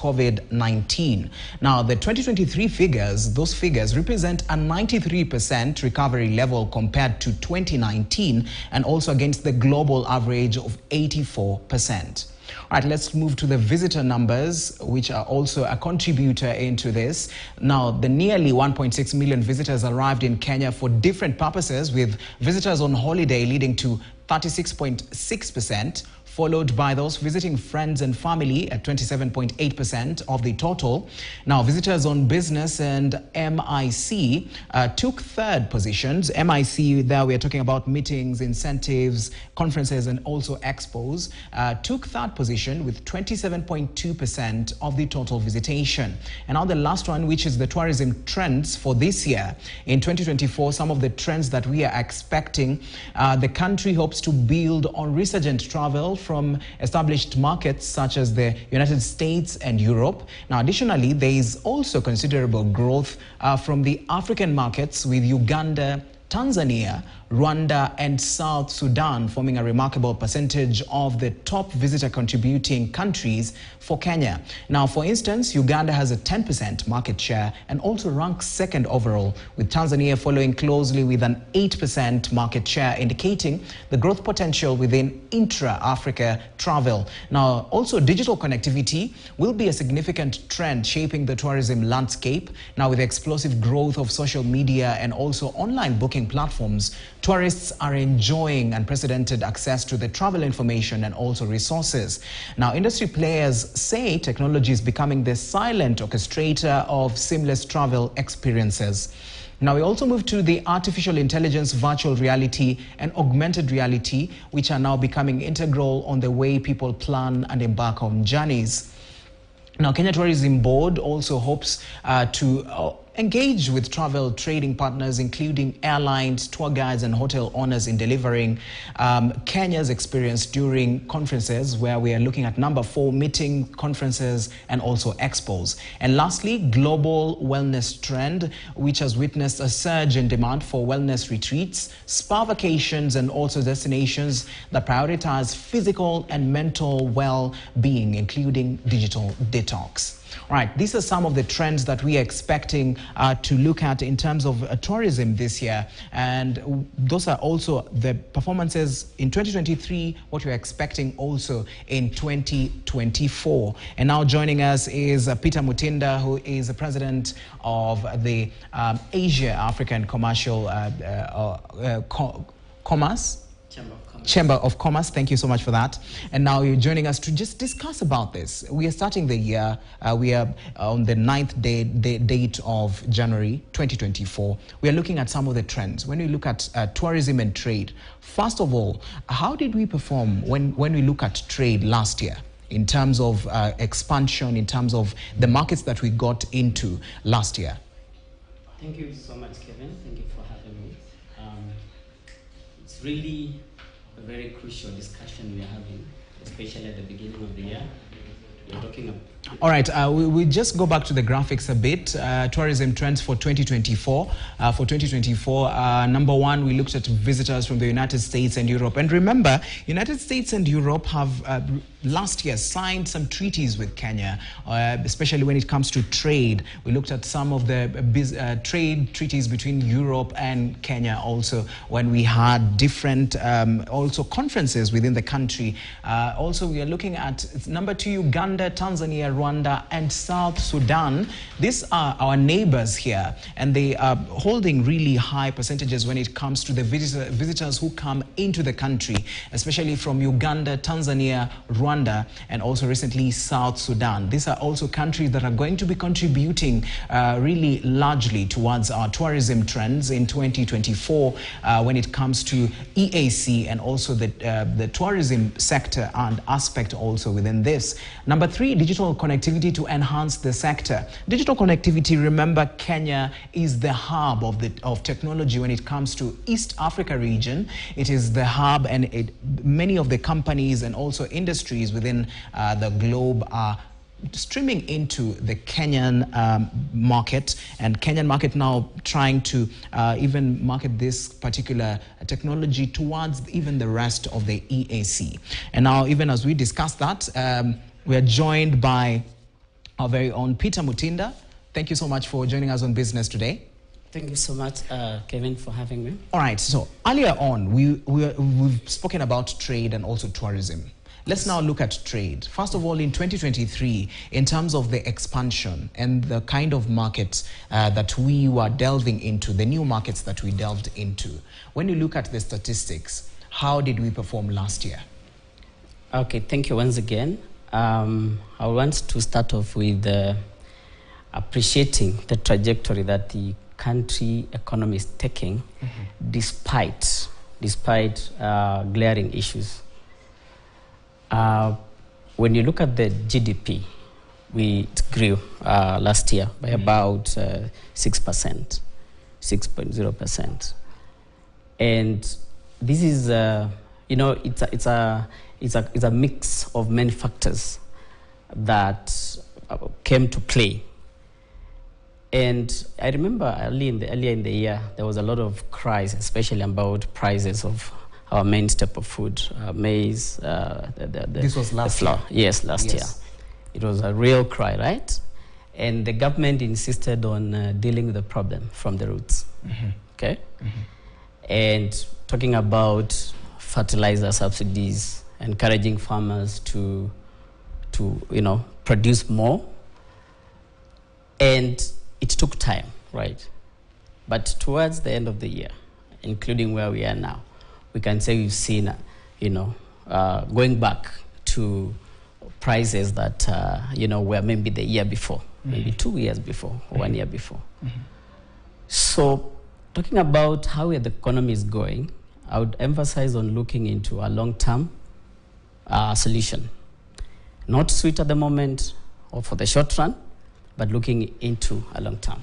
post-COVID-19. Now, the 2023 figures, those figures represent a 93% recovery level compared to 2019 and also against the global average of 84%. All right, let's move to the visitor numbers, which are also a contributor into this. Now, the nearly 1.6 million visitors arrived in Kenya for different purposes, with visitors on holiday leading to 36.6%, followed by those visiting friends and family at 27.8% of the total. Now, visitors on business and MIC took third positions. MIC, there we are talking about meetings, incentives, conferences, and also expos, took third position with 27.2% of the total visitation. And now the last one, which is the tourism trends for this year. In 2024, some of the trends that we are expecting, the country hopes to build on resurgent travel from established markets such as the United States and Europe. Now, additionally, there is also considerable growth from the African markets, with Uganda, Tanzania, Rwanda, and South Sudan forming a remarkable percentage of the top visitor contributing countries for Kenya. Now, for instance, Uganda has a 10% market share and also ranks second overall, with Tanzania following closely with an 8% market share, indicating the growth potential within intra-Africa travel. Now, also digital connectivity will be a significant trend shaping the tourism landscape. Now, with the explosive growth of social media and also online booking platforms, tourists are enjoying unprecedented access to the travel information and also resources. Now, industry players say technology is becoming the silent orchestrator of seamless travel experiences. Now, we also move to the artificial intelligence, virtual reality, and augmented reality, which are now becoming integral on the way people plan and embark on journeys. Now, Kenya Tourism Board also hopes to engage with travel trading partners, including airlines, tour guides, and hotel owners in delivering Kenya's experience during conferences, where we are looking at number 4, meeting, conferences, and also expos. And lastly, global wellness trend, which has witnessed a surge in demand for wellness retreats, spa vacations, and also destinations that prioritize physical and mental well-being, including digital detox. All right, these are some of the trends that we are expecting to look at in terms of tourism this year. And those are also the performances in 2023, what we're expecting also in 2024. And now joining us is Peter Mutinda, who is the president of the Asia African Commercial Commerce. Chamber of Commerce. Thank you so much for that. And now you're joining us to just discuss about this. We are starting the year. We are on the 9th date of January 2024. We are looking at some of the trends. When we look at tourism and trade, first of all, how did we perform when we look at trade last year in terms of expansion, in terms of the markets that we got into last year? Thank you so much, Kevin. Thank you for having me. It's really a very crucial discussion we are having, especially at the beginning of the year. We're talking about... All right, we just go back to the graphics a bit. Tourism trends for 2024. For 2024, number 1, we looked at visitors from the United States and Europe. And remember, United States and Europe have last year signed some treaties with Kenya, especially when it comes to trade. We looked at some of the trade treaties between Europe and Kenya also, when we had different also conferences within the country. Also, we are looking at number 2, Uganda, Tanzania, Rwanda, and South Sudan. These are our neighbors here, and they are holding really high percentages when it comes to the visitors who come into the country, especially from Uganda, Tanzania, Rwanda, and also recently South Sudan. These are also countries that are going to be contributing really largely towards our tourism trends in 2024 when it comes to EAC and also the tourism sector and aspect also within this. Number 3, digital connectivity to enhance the sector. Digital connectivity, remember, Kenya is the hub of technology when it comes to East Africa region. It is the hub, and many of the companies and also industries within the globe are streaming into the Kenyan market, and Kenyan market now trying to even market this particular technology towards even the rest of the EAC. And now, even as we discuss that, we are joined by our very own Peter Mutinda. Thank you so much for joining us on Business Today. Thank you so much, Kevin, for having me. All right, so earlier on, we've spoken about trade and also tourism. Let's now look at trade. First of all, in 2023, in terms of the expansion and the kind of markets that we were delving into, the new markets that we delved into, when you look at the statistics, how did we perform last year? Okay, thank you once again. I want to start off with appreciating the trajectory that the country economy is taking, despite glaring issues. When you look at the GDP, it grew last year by about 6%, 6.0%, and this is it's a mix of many factors that came to play. And I remember earlier in the year, there was a lot of cries, especially about prices of our main staple food, maize. This was last year? Yes, last year. It was a real cry, right? And the government insisted on dealing with the problem from the roots, okay? And talking about fertilizer subsidies, encouraging farmers to produce more. And it took time, right? But towards the end of the year, including where we are now, we can say we've seen, going back to prices that, were maybe the year before, maybe 2 years before, or 1 year before. So talking about how the economy is going, I would emphasize on looking into a long-term solution. Not sweet at the moment or for the short run, but looking into a long term.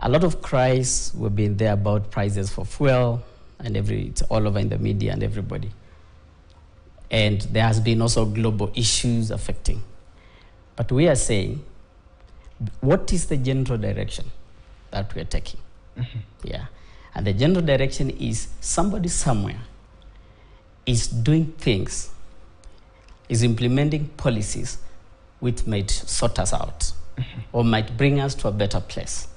A lot of cries were being there about prices for fuel, and it's all over in the media and everybody. And there has been also global issues affecting. But we are saying, what is the general direction that we are taking? Yeah. And the general direction is somebody somewhere is doing things, is implementing policies which might sort us out or might bring us to a better place.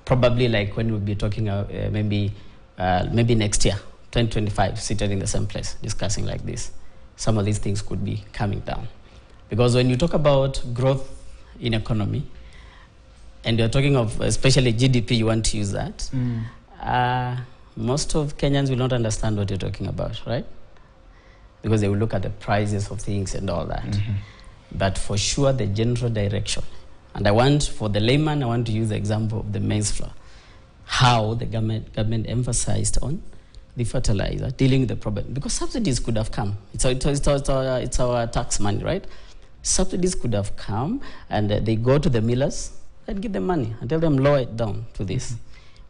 Probably like when we'll be talking maybe next year, 2025, seated in the same place, discussing like this. Some of these things could be coming down. Because when you talk about growth in economy, and you're talking of especially GDP, you want to use that, most of Kenyans will not understand what you're talking about, right? Because they will look at the prices of things and all that. But for sure, the general direction. And for the layman, I want to use the example of the maize flour. How the government emphasized on the fertilizer, dealing with the problem. Because subsidies could have come. It's our tax money, right? Subsidies could have come, and they go to the millers and give them money and tell them lower it down to this.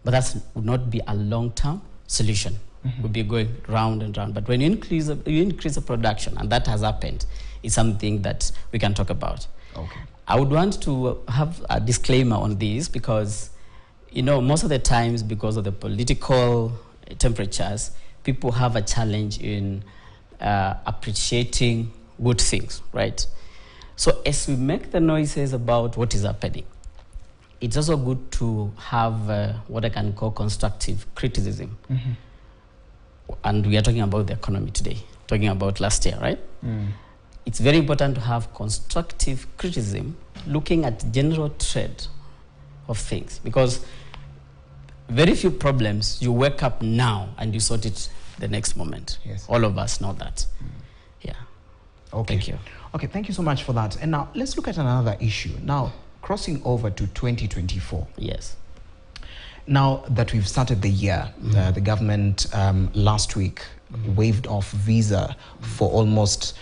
But that would not be a long-term solution. We'll be going round and round. But when you increase the production, and that has happened, it's something that we can talk about. Okay. I would want to have a disclaimer on this because, most of the times because of the political temperatures, people have a challenge in appreciating good things, right? So as we make the noises about what is happening, it's also good to have what I can call constructive criticism. And we are talking about the economy today, talking about last year, right? It's very important to have constructive criticism, looking at general trend of things, because very few problems you wake up now and you sort it the next moment. Yes. All of us know that. Yeah. Okay. Thank you. Okay, thank you so much for that. And now let's look at another issue. Now, crossing over to 2024. Yes. Now that we've started the year, the government last week waived off visa for almost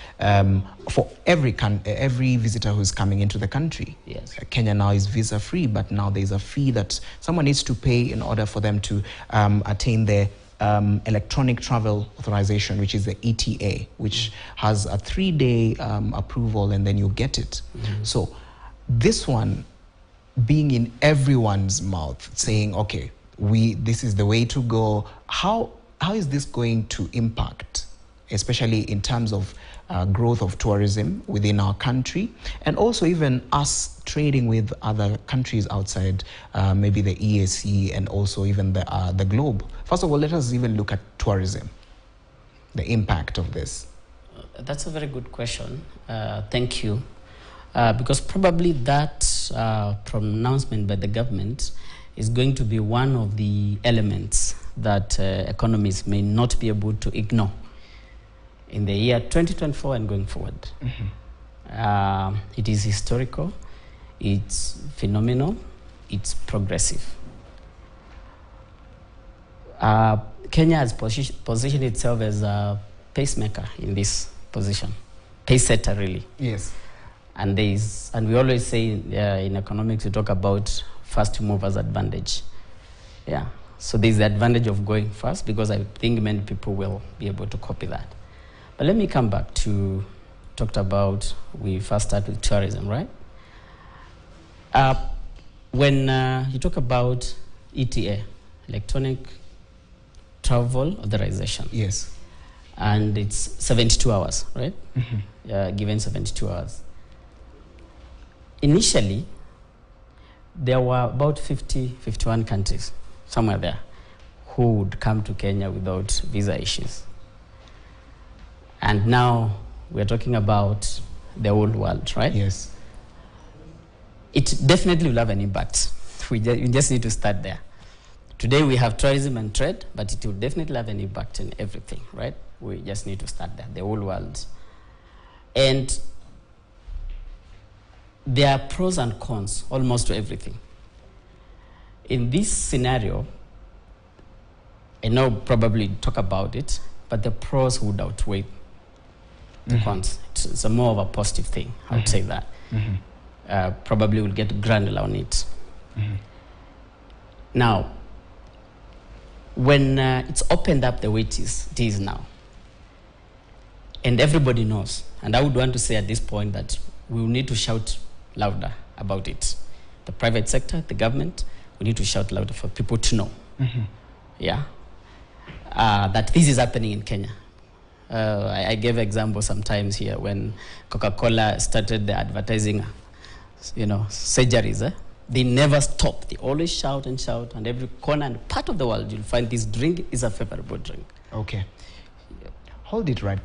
for every visitor who's coming into the country. Yes. Kenya now is visa free, but now there's a fee that someone needs to pay in order for them to attain their electronic travel authorization, which is the ETA, which has a 3-day approval, and then you get it. So this one being in everyone's mouth, saying, okay, this is the way to go. How is this going to impact especially in terms of growth of tourism within our country, and also even us trading with other countries outside, maybe the EAC and also even the globe. First of all, let us even look at tourism, the impact of this. That's a very good question. Thank you. Because probably that pronouncement by the government is going to be one of the elements that economies may not be able to ignore in the year 2024 and going forward. It is historical, it's phenomenal, it's progressive. Kenya has positioned itself as a pacemaker in this position, pace setter really. Yes. And we always say in economics we talk about first movers advantage. Yeah. So there's the advantage of going first, because I think many people will be able to copy that. But let me come back to we first start with tourism, right? When you talk about ETA, electronic travel authorization. Yes. And it's 72 hours, right? Given 72 hours. Initially, there were about 51 countries, somewhere there, who would come to Kenya without visa issues. And now we're talking about the whole world, right? Yes. It definitely will have an impact. We just need to start there. Today we have tourism and trade, but it will definitely have an impact in everything, right? We just need to start there, the whole world. And there are pros and cons almost to everything. In this scenario, I know probably talk about it, but the pros would outweigh the cons. It's a more of a positive thing, I would say that. Probably we'll get granular on it. Now, when it's opened up the way it is now, and everybody knows, and I would want to say at this point that we will need to shout louder about it. The private sector, the government, we need to shout louder for people to know. Yeah, that this is happening in Kenya. I gave examples sometimes here when Coca-Cola started the advertising, surgeries. They never stop. They always shout and shout, and every corner and part of the world you'll find this drink is a favorable drink. Okay. Hold it right there.